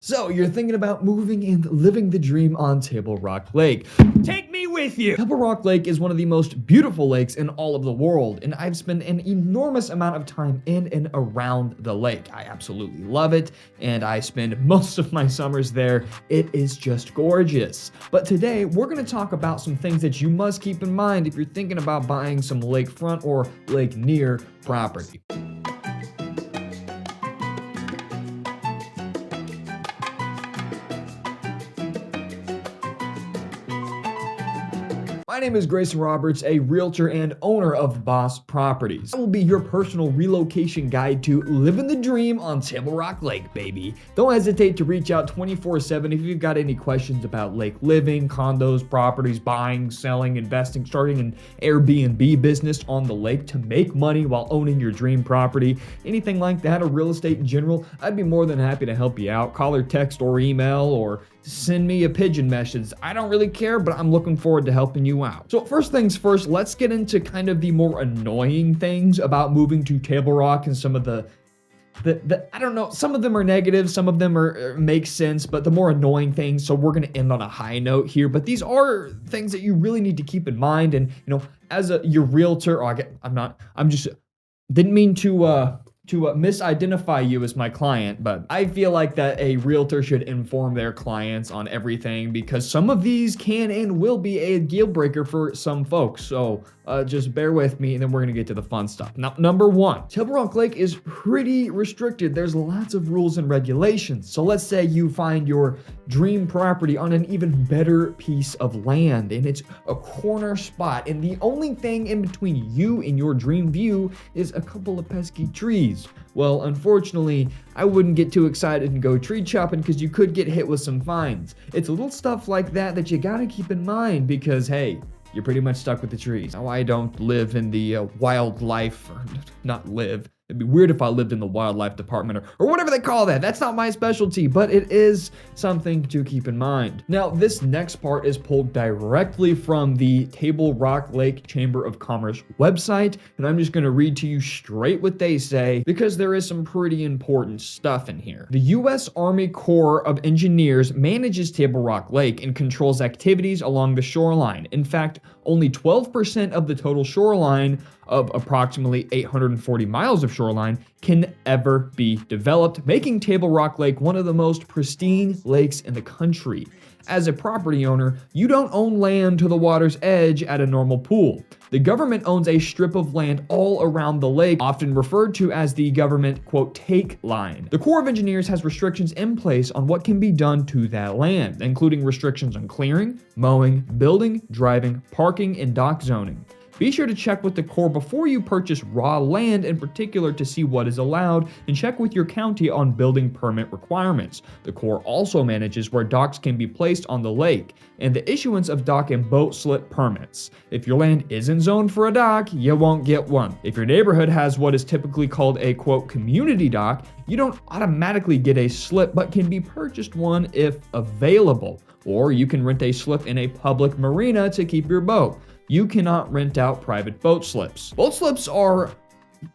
So you're thinking about moving and living the dream on Table Rock Lake. Take me with you! Table Rock Lake is one of the most beautiful lakes in all of the world, and I've spent an enormous amount of time in and around the lake. I absolutely love it, and I spend most of my summers there. It is just gorgeous. But today, we're gonna talk about some things that you must keep in mind if you're thinking about buying some lakefront or lake near property. My name is Greyson Roberts, a realtor and owner of Boss Properties. I will be your personal relocation guide to living the dream on Table Rock Lake, baby. Don't hesitate to reach out 24/7 if you've got any questions about lake living, condos, properties, buying, selling, investing, starting an Airbnb business on the lake to make money while owning your dream property, anything like that, or real estate in general. I'd be more than happy to help you out. Call or text or email or send me a pigeon message. I don't really care, but I'm looking forward to helping you out. So first things first, let's get into kind of the more annoying things about moving to Table Rock and some of the I don't know, some of them are negative, some of them make sense, but the more annoying things. So we're going to end on a high note here, but these are things that you really need to keep in mind. And as your realtor, didn't mean to misidentify you as my client, but I feel like that a realtor should inform their clients on everything because some of these can and will be a deal breaker for some folks. So just bear with me and then we're gonna get to the fun stuff. Now, number one, Table Rock Lake is pretty restricted. There's lots of rules and regulations. So let's say you find your dream property on an even better piece of land and it's a corner spot and the only thing in between you and your dream view is a couple of pesky trees. Well, unfortunately, I wouldn't get too excited and go tree chopping because you could get hit with some fines. It's little stuff like that you gotta keep in mind because, hey, you're pretty much stuck with the trees. Now, I don't live in the wildlife, or not live. It'd be weird if I lived in the wildlife department or whatever they call that. That's not my specialty, but it is something to keep in mind. Now, this next part is pulled directly from the Table Rock Lake Chamber of Commerce website, and I'm just gonna read to you straight what they say because there is some pretty important stuff in here. The U.S. Army Corps of Engineers manages Table Rock Lake and controls activities along the shoreline. In fact, only 12% of the total shoreline of approximately 840 miles of shoreline can ever be developed, making Table Rock Lake one of the most pristine lakes in the country. As a property owner, you don't own land to the water's edge at a normal pool. The government owns a strip of land all around the lake, often referred to as the government, quote, take line. The Corps of Engineers has restrictions in place on what can be done to that land, including restrictions on clearing, mowing, building, driving, parking, and dock zoning. Be sure to check with the Corps before you purchase raw land in particular to see what is allowed and check with your county on building permit requirements. The Corps also manages where docks can be placed on the lake and the issuance of dock and boat slip permits. If your land isn't zoned for a dock, you won't get one. If your neighborhood has what is typically called a, quote, community dock, you don't automatically get a slip but can be purchased one if available. Or you can rent a slip in a public marina to keep your boat. You cannot rent out private boat slips. Boat slips are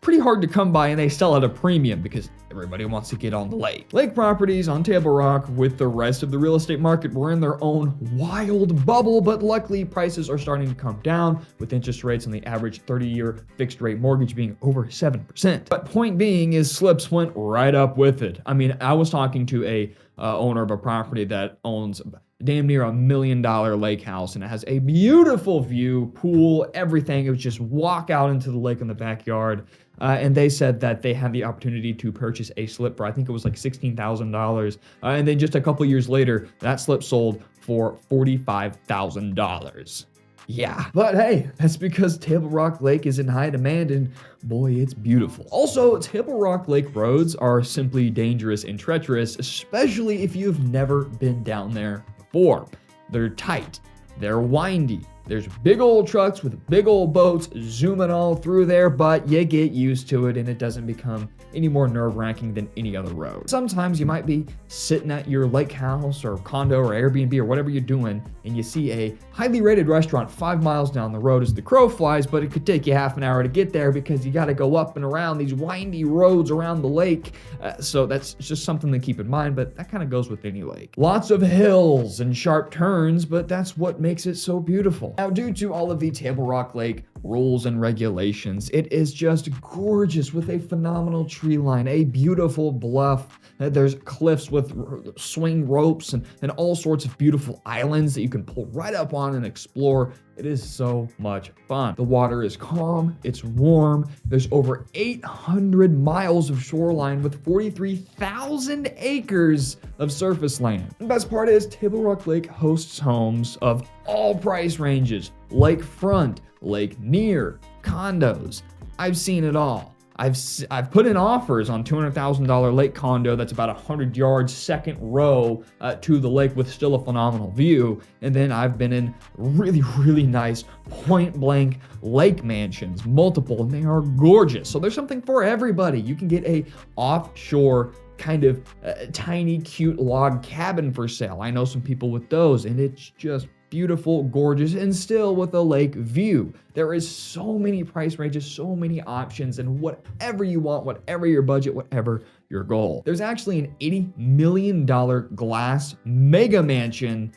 pretty hard to come by and they sell at a premium because everybody wants to get on the lake. Lake properties on Table Rock with the rest of the real estate market were in their own wild bubble, but luckily prices are starting to come down with interest rates on the average 30-year fixed rate mortgage being over 7%. But point being is slips went right up with it. I mean, I was talking to a owner of a property that owns damn near $1 million lake house, and it has a beautiful view, pool, everything. It was just walk out into the lake in the backyard. And they said that they had the opportunity to purchase a slip for, I think it was like $16,000. And then just a couple years later, that slip sold for $45,000. Yeah, but hey, that's because Table Rock Lake is in high demand and boy, it's beautiful. Also, Table Rock Lake roads are simply dangerous and treacherous, especially if you've never been down there before. They're tight, they're windy, There's big old trucks with big old boats zooming all through there, but you get used to it and it doesn't become any more nerve-wracking than any other road. Sometimes you might be sitting at your lake house or condo or Airbnb or whatever you're doing, and you see a highly rated restaurant 5 miles down the road as the crow flies, but it could take you half an hour to get there because you got to go up and around these windy roads around the lake. So that's just something to keep in mind, but that kind of goes with any lake. Lots of hills and sharp turns, but that's what makes it so beautiful. Now, due to all of the Table Rock Lake rules and regulations, it is just gorgeous with a phenomenal tree line, a beautiful bluff. There's cliffs with swing ropes and all sorts of beautiful islands that you can pull right up on and explore. It is so much fun. The water is calm, it's warm. There's over 800 miles of shoreline with 43,000 acres of surface land. The best part is Table Rock Lake hosts homes of all price ranges, lakefront, lake near, condos. I've seen it all. I've put in offers on $200,000 lake condo that's about 100 yards second row to the lake with still a phenomenal view. And then I've been in really, really nice point blank lake mansions, multiple, and they are gorgeous. So there's something for everybody. You can get a offshore kind of tiny, cute log cabin for sale. I know some people with those, and it's just beautiful, gorgeous, and still with a lake view. There is so many price ranges, so many options, and whatever you want, whatever your budget, whatever your goal. There's actually an $80 million glass mega mansion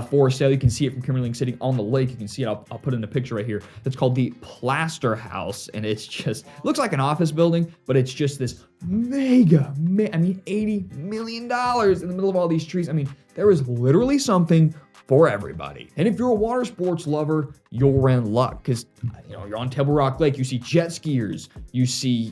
for sale. You can see it from Kimberly sitting on the lake. You can see it. I'll put in a picture right here. It's called the Plaster House, and it's just looks like an office building, but it's just this $80 million in the middle of all these trees. I mean, there is literally something for everybody. And if you're a water sports lover, you're in luck because you're on Table Rock Lake. You see jet skiers, you see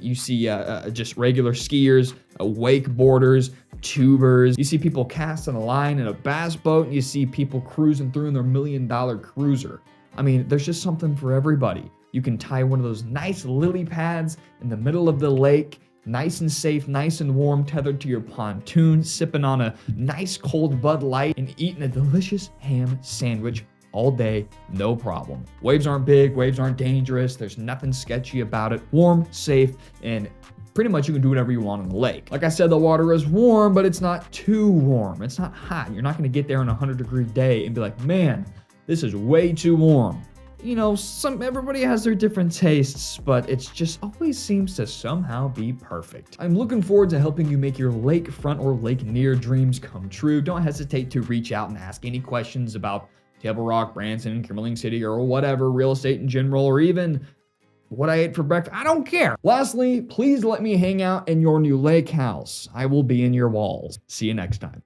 just regular skiers, wakeboarders, tubers. You see people casting a line in a bass boat, and you see people cruising through in their $1 million cruiser. I mean, there's just something for everybody. You can tie one of those nice lily pads in the middle of the lake, nice and safe, nice and warm, tethered to your pontoon, sipping on a nice cold Bud Light and eating a delicious ham sandwich all day, no problem. Waves aren't big, waves aren't dangerous, there's nothing sketchy about it. Warm, safe, and pretty much you can do whatever you want on the lake. Like I said, the water is warm, but it's not too warm. It's not hot. You're not gonna get there on a 100-degree day and be like, man, this is way too warm. Everybody has their different tastes, but it just always seems to somehow be perfect. I'm looking forward to helping you make your lakefront or lake near dreams come true. Don't hesitate to reach out and ask any questions about Table Rock, Branson, Kimberly City, or whatever, real estate in general, or even what I ate for breakfast. I don't care. Lastly, please let me hang out in your new lake house. I will be in your walls. See you next time.